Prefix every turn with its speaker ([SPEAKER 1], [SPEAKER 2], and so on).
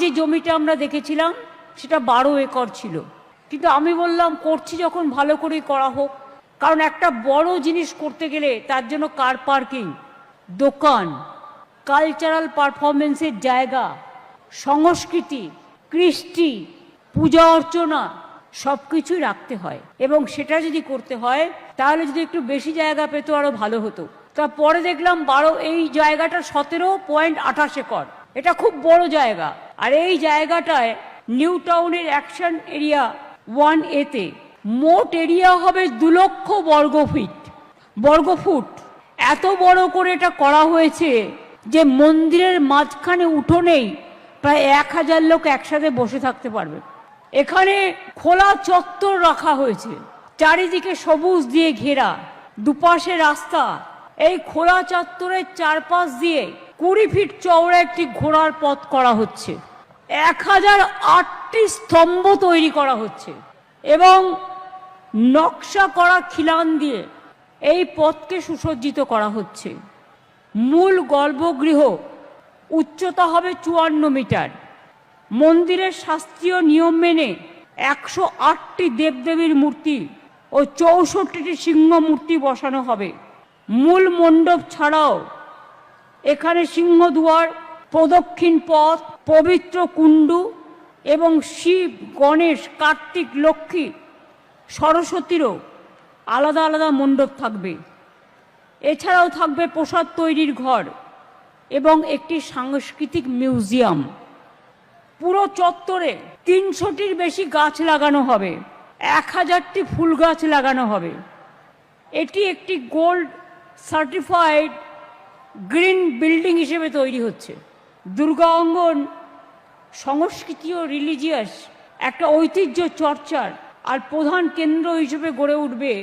[SPEAKER 1] যে জমিটা আমরা দেখেছিলাম সেটা 12 একর ছিল, কিন্তু আমি বললাম করছি যখন ভালো করেই করা হোক, কারণ একটা বড় জিনিস করতে গেলে তার জন্য কার পার্কিং, দোকান, কালচারাল পারফরমেন্সের জায়গা, সংস্কৃতি, কৃষ্টি, পূজা অর্চনা সব কিছুই রাখতে হয়, এবং সেটা যদি করতে হয় তাহলে যদি একটু বেশি জায়গা পেতো আরো ভালো হতো। তারপরে দেখলাম 12, এই জায়গাটা 17.28 একর, এটা খুব বড় জায়গা। আর এই জায়গাটায় নিউ টাউনের অ্যাকশন এরিয়া 1A-তে মোট এরিয়া হবে 2 লক্ষ বর্গফুট। এত বড় করে এটা করা হয়েছে যে মন্দিরের মাঝখানে উঠোনেই প্রায় 1000 লোক একসাথে বসে থাকতে পারবে। এখানে খোলা চত্বর রাখা হয়েছে, চারিদিকে সবুজ দিয়ে ঘেরা, দুপাশে রাস্তা। এই খোলা চত্বরের চারপাশ দিয়ে 20 ফিট চওড়া একটি ঘোড়ার পথ করা হচ্ছে, 1008টি স্তম্ভ তৈরি করা হচ্ছে, এবং নকশা করা খিলান দিয়ে এই পথকে সুসজ্জিত করা হচ্ছে। মূল গর্ভগৃহ উচ্চতা হবে 54 মিটার। মন্দিরের শাস্ত্রীয় নিয়ম মেনে 108টি দেবদেবীর মূর্তি ও 64টি সিংহ মূর্তি বসানো হবে। মূল মণ্ডপ ছাড়াও এখানে সিংহদুয়ার, প্রদক্ষিণ পথ, পবিত্র কুণ্ডু এবং শিব, গণেশ, কার্তিক, লক্ষ্মী, সরস্বতীরও আলাদা আলাদা মণ্ডপ থাকবে। এছাড়াও থাকবে প্রসাদ তৈরির ঘর এবং একটি সাংস্কৃতিক মিউজিয়াম। পুরো চত্বরে 300টির বেশি গাছ লাগানো হবে, 1000টি ফুল গাছ লাগানো হবে। এটি একটি গোল্ড সার্টিফাইড গ্রিন বিল্ডিং হিসেবে তৈরি হচ্ছে। দুর্গা অঙ্গন সংস্কৃতি ও রিলিজিয়াস একটা ঐতিহ্য চর্চার আর প্রধান কেন্দ্র হিসেবে গড়ে উঠবে